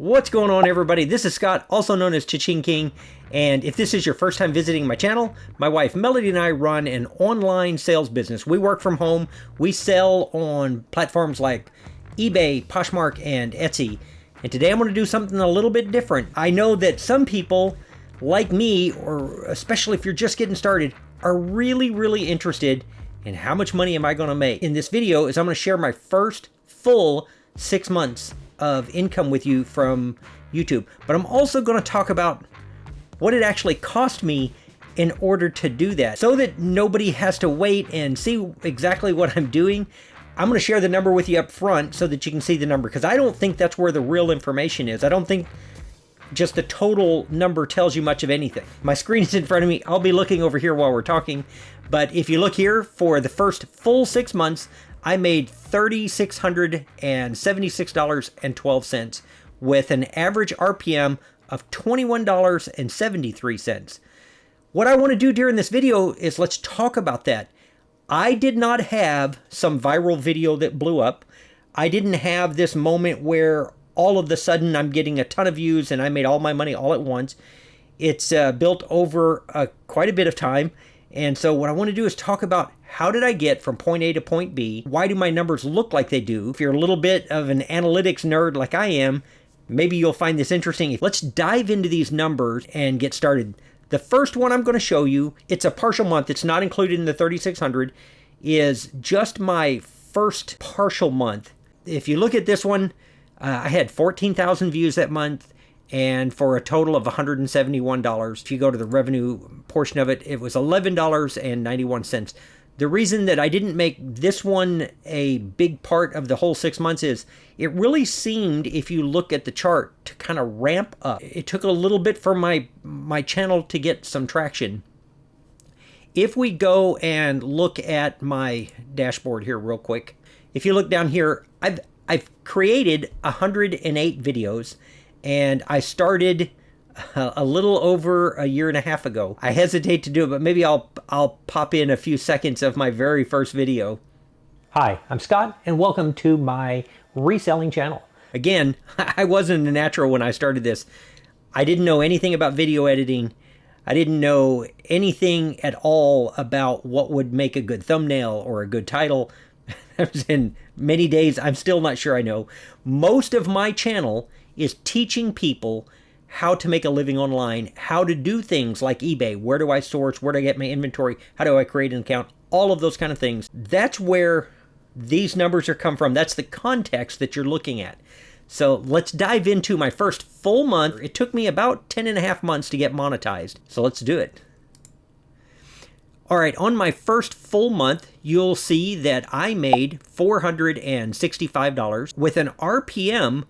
What's going on, everybody? This is Scott, also known as ChaChingKing, and if this is your first time visiting my channel, my wife Melody and I run an online sales business. We work from home. We sell on platforms like eBay, Poshmark, and Etsy. And today I'm going to do something a little bit different. I know that some people, like me, or especially if you're just getting started, are really interested in how much money am I going to make. In this video is I'm going to share my first full 6 months of income with you from YouTube. But I'm also going to talk about what it actually cost me in order to do that. So that nobody has to wait and see exactly what I'm doing, I'm going to share the number with you up front so that you can see the number, because I don't think that's where the real information is. I don't think just the total number tells you much of anything. My screen is in front of me. I'll be looking over here while we're talking. But if you look here, for the first full 6 months, I made $3,676.12 with an average RPM of $21.73. What I want to do during this video is let's talk about that. I did not have some viral video that blew up. I didn't have this moment where all of a sudden I'm getting a ton of views and I made all my money all at once. It's built over quite a bit of time. And so what I want to do is talk about how did I get from point A to point B? Why do my numbers look like they do? If you're a little bit of an analytics nerd like I am, maybe you'll find this interesting. Let's dive into these numbers and get started. The first one I'm going to show you, it's a partial month. It's not included in the 3,600, is just my first partial month. If you look at this one, I had 14,000 views that month, and for a total of $171. If you go to the revenue portion of it, it was $11.91. The reason that I didn't make this one a big part of the whole 6 months is it really seemed, if you look at the chart, to kind of ramp up. It took a little bit for my channel to get some traction. If we go and look at my dashboard here real quick, if you look down here, I've created 108 videos. And I started a little over a year and a half ago. I hesitate to do it, but maybe I'll pop in a few seconds of my very first video. Hi, I'm Scott, and welcome to my reselling channel. Again, I wasn't a natural when I started this. I didn't know anything about video editing. I didn't know anything at all about what would make a good thumbnail or a good title. In many days, I'm still not sure I know. Most of my channel is teaching people how to make a living online, how to do things like eBay, where do I source, where do I get my inventory, how do I create an account, all of those kind of things. That's where these numbers are come from. That's the context that you're looking at. So let's dive into my first full month. It took me about 10.5 months to get monetized. So let's do it. All right, on my first full month, you'll see that I made $465 with an RPM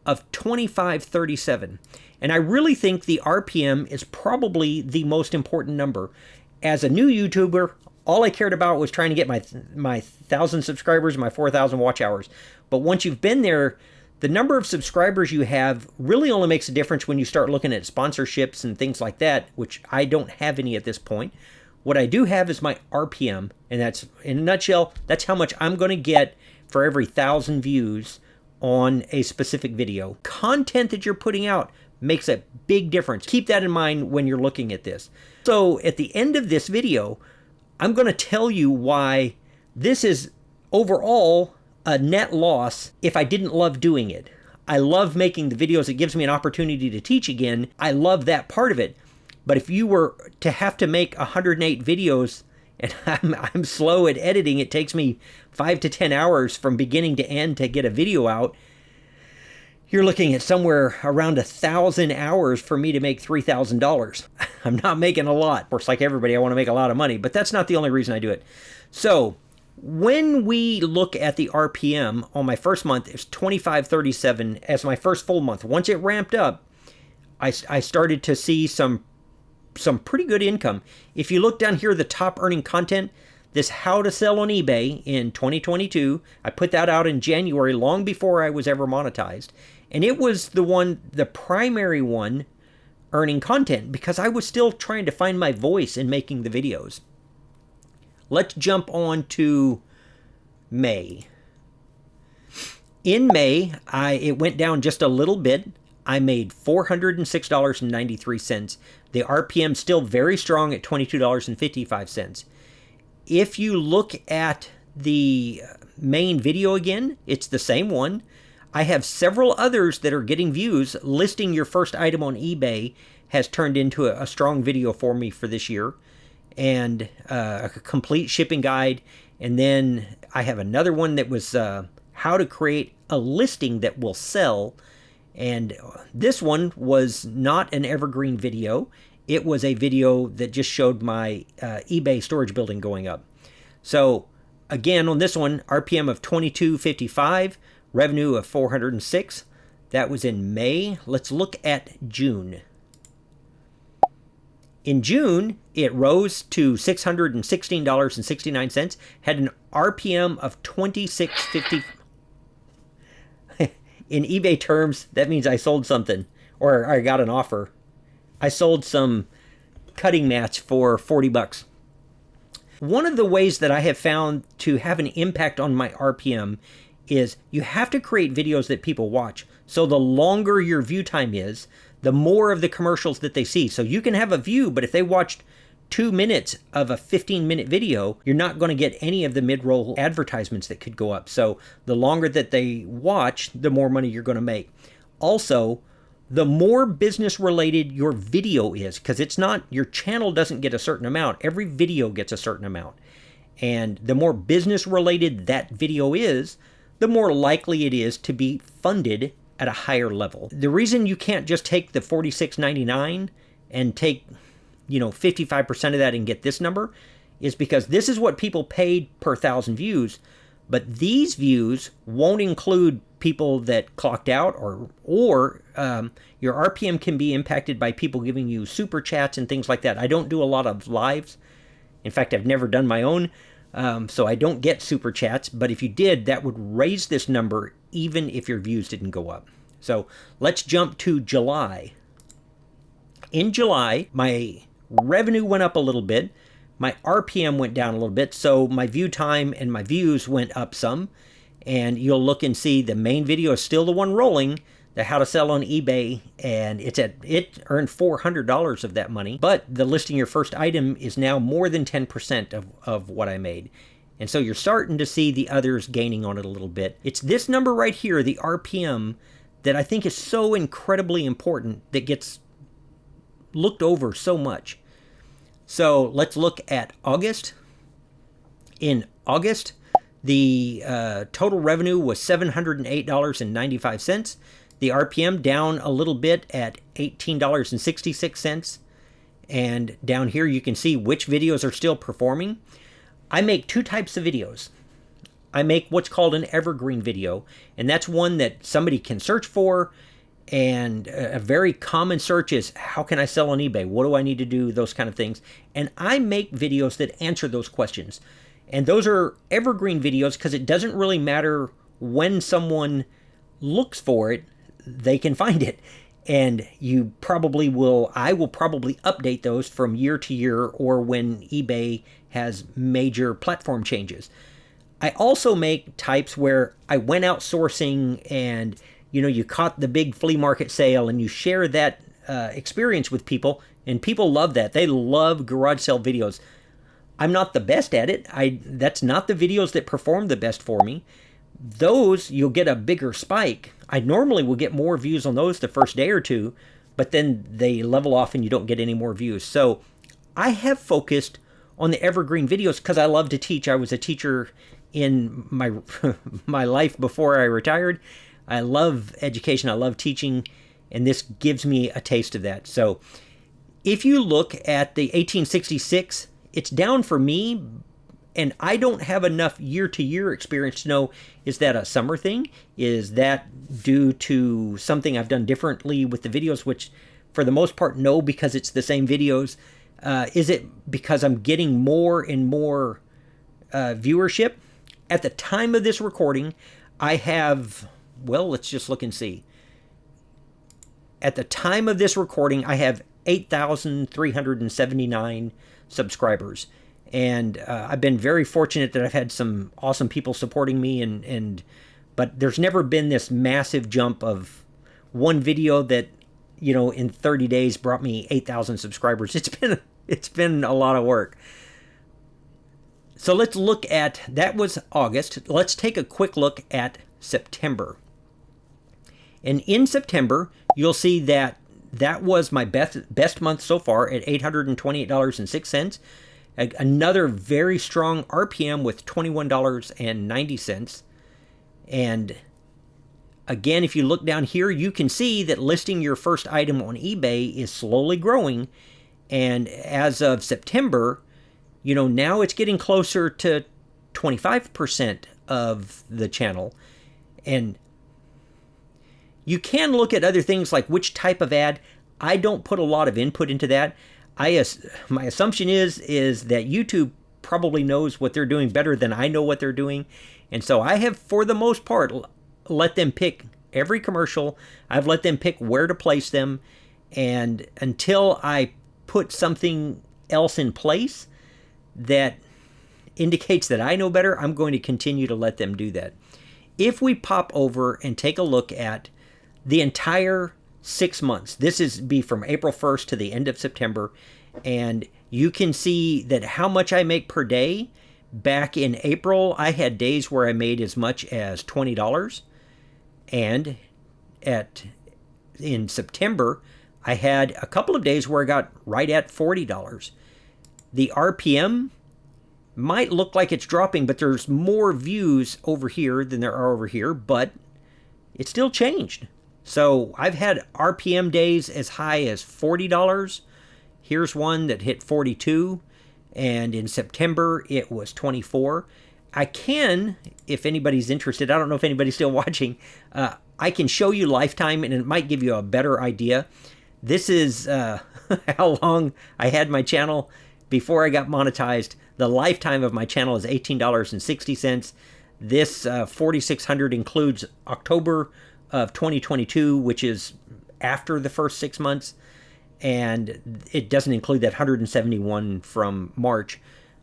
of 25.37. And I really think the RPM is probably the most important number. As a new YouTuber, all I cared about was trying to get my 1,000 subscribers and my 4,000 watch hours. But once you've been there, the number of subscribers you have really only makes a difference when you start looking at sponsorships and things like that, which I don't have any at this point. What I do have is my RPM, and that's, in a nutshell, that's how much I'm going to get for every 1,000 views on a specific video. Content that you're putting out makes a big difference. Keep that in mind when you're looking at this. So at the end of this video, I'm going to tell you why this is overall a net loss if I didn't love doing it. I love making the videos. It gives me an opportunity to teach again. I love that part of it. But if you were to have to make 108 videos, and I'm slow at editing, it takes me 5 to 10 hours from beginning to end to get a video out, you're looking at somewhere around 1,000 hours for me to make $3,000. I'm not making a lot. Of course, like everybody, I want to make a lot of money, but that's not the only reason I do it. So when we look at the RPM on my first month, it's 25.37 as my first full month. Once it ramped up, I started to see some pretty good income. If you look down here, the top earning content, this how to sell on eBay in 2022, I put that out in January, long before I was ever monetized. And it was the primary one earning content because I was still trying to find my voice in making the videos. Let's jump on to May. In May, it went down just a little bit. I made $406.93. The RPM still very strong at $22.55. If you look at the main video again, it's the same one. I have several others that are getting views. Listing your first item on eBay has turned into a strong video for me for this year. And a complete shipping guide. And then I have another one that was how to create a listing that will sell. And this one was not an evergreen video. It was a video that just showed my eBay storage building going up. So again, on this one, RPM of 22.55, revenue of 406. That was in May. Let's look at June. In June, it rose to $616.69, had an RPM of 26.50. In eBay terms, that means I sold something, or I got an offer. I sold some cutting mats for 40 bucks. One of the ways that I have found to have an impact on my RPM is you have to create videos that people watch. So the longer your view time is, the more of the commercials that they see. So you can have a view, but if they watched 2 minutes of a 15-minute video, you're not going to get any of the mid-roll advertisements that could go up. So the longer that they watch, the more money you're going to make. Also, the more business-related your video is, because it's not, your channel doesn't get a certain amount. Every video gets a certain amount. And the more business-related that video is, the more likely it is to be funded at a higher level. The reason you can't just take the $46.99 and take 55% of that and get this number is because this is what people paid per 1,000 views, but these views won't include people that clocked out or your RPM can be impacted by people giving you super chats and things like that. I don't do a lot of lives. In fact, I've never done my own, so I don't get super chats, but if you did, that would raise this number even if your views didn't go up. So let's jump to July. In July, my revenue went up a little bit. My RPM went down a little bit, so my view time and my views went up some. And you'll look and see the main video is still the one rolling, the how to sell on eBay, and it earned $400 of that money. But the listing your first item is now more than 10% of what I made. And so you're starting to see the others gaining on it a little bit. It's this number right here, the RPM, that I think is so incredibly important that gets looked over so much. So let's look at August. In August, the total revenue was $708.95. The RPM down a little bit at $18.66. And down here you can see which videos are still performing. I make two types of videos. I make what's called an evergreen video, and that's one that somebody can search for. And a very common search is, how can I sell on eBay? What do I need to do? Those kind of things. And I make videos that answer those questions. And those are evergreen videos because it doesn't really matter when someone looks for it, they can find it. And I will probably update those from year to year or when eBay has major platform changes. I also make types where I went out sourcing and you caught the big flea market sale and you share that experience with people, and people love that. They love garage sale videos. I'm not the best at it. That's not the videos that perform the best for me. Those, you'll get a bigger spike. I normally will get more views on those the first day or two, but then they level off and you don't get any more views. So I have focused on the evergreen videos because I love to teach. I was a teacher in my my life before I retired. I love education. I love teaching, and this gives me a taste of that. So if you look at the 1866, it's down for me, and I don't have enough year-to-year experience to know, is that a summer thing? Is that due to something I've done differently with the videos, which for the most part, no, because it's the same videos. Is it because I'm getting more and more viewership? At the time of this recording, I have... Well, let's just look and see. At the time of this recording, I have 8,379 subscribers. And I've been very fortunate that I've had some awesome people supporting me. But there's never been this massive jump of one video that, in 30 days brought me 8,000 subscribers. It's been a lot of work. So let's look at, that was August. Let's take a quick look at September. And in September, you'll see that that was my best month so far at $828.06. Another very strong RPM with $21.90. And again, if you look down here, you can see that listing your first item on eBay is slowly growing. And as of September, now it's getting closer to 25% of the channel. And you can look at other things like which type of ad. I don't put a lot of input into that. My assumption is that YouTube probably knows what they're doing better than I know what they're doing. And so I have, for the most part, let them pick every commercial. I've let them pick where to place them. And until I put something else in place that indicates that I know better, I'm going to continue to let them do that. If we pop over and take a look at the entire 6 months, this is be from April 1st to the end of September, and you can see that how much I make per day. Back in April, I had days where I made as much as $20, and in September, I had a couple of days where I got right at $40. The RPM might look like it's dropping, but there's more views over here than there are over here, but it still changed. So I've had RPM days as high as $40. Here's one that hit 42, and in September it was 24. I can, if anybody's interested, I don't know if anybody's still watching, I can show you lifetime, and it might give you a better idea. This is how long I had my channel before I got monetized. The lifetime of my channel is $18.60. This 4,600 includes October of 2022, which is after the first 6 months, and it doesn't include that 171 from March.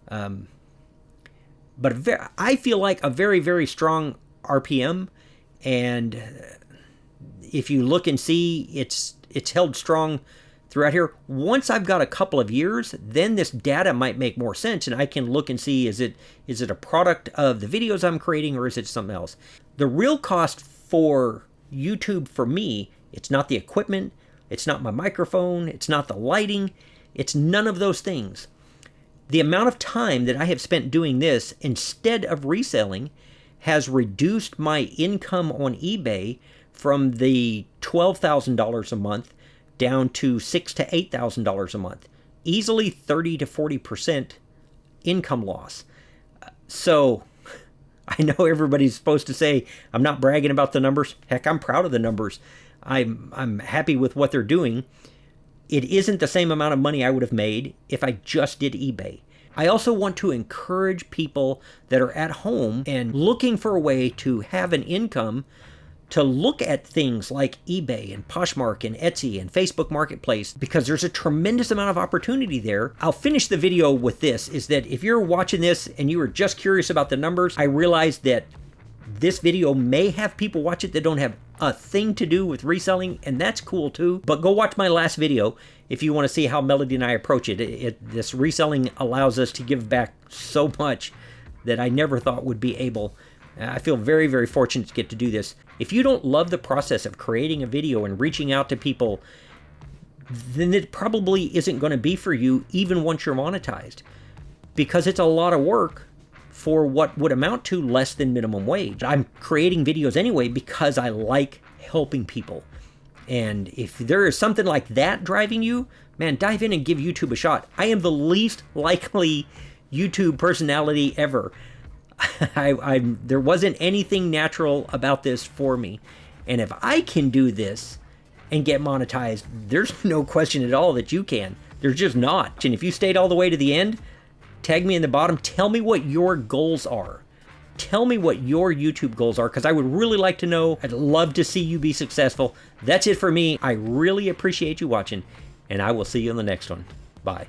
But I feel like a very, very strong RPM, and if you look and see, it's held strong throughout here. Once I've got a couple of years, then this data might make more sense, and I can look and see, is it a product of the videos I'm creating, or is it something else? The real cost for YouTube for me, it's not the equipment, it's not my microphone, it's not the lighting, it's none of those things. The amount of time that I have spent doing this instead of reselling has reduced my income on eBay from the $12,000 a month down to $6,000 to $8,000 a month. Easily 30 to 40% income loss. So I know everybody's supposed to say I'm not bragging about the numbers. Heck, I'm proud of the numbers. I'm happy with what they're doing. It isn't the same amount of money I would have made if I just did eBay. I also want to encourage people that are at home and looking for a way to have an income to look at things like eBay and Poshmark and Etsy and Facebook Marketplace, because there's a tremendous amount of opportunity there. I'll finish the video with this, is that if you're watching this and you are just curious about the numbers, I realize that this video may have people watch it that don't have a thing to do with reselling, and that's cool too. But go watch my last video if you want to see how Melody and I approach it. This reselling allows us to give back so much that I never thought would be able. I feel very, very fortunate to get to do this. If you don't love the process of creating a video and reaching out to people, then it probably isn't going to be for you even once you're monetized, because it's a lot of work for what would amount to less than minimum wage. I'm creating videos anyway because I like helping people. And if there is something like that driving you, man, dive in and give YouTube a shot. I am the least likely YouTube personality ever. There wasn't anything natural about this for me. And if I can do this and get monetized, there's no question at all that you can. There's just not. And if you stayed all the way to the end, tag me in the bottom. Tell me what your goals are. Tell me what your YouTube goals are, because I would really like to know. I'd love to see you be successful. That's it for me. I really appreciate you watching, and I will see you in the next one. Bye.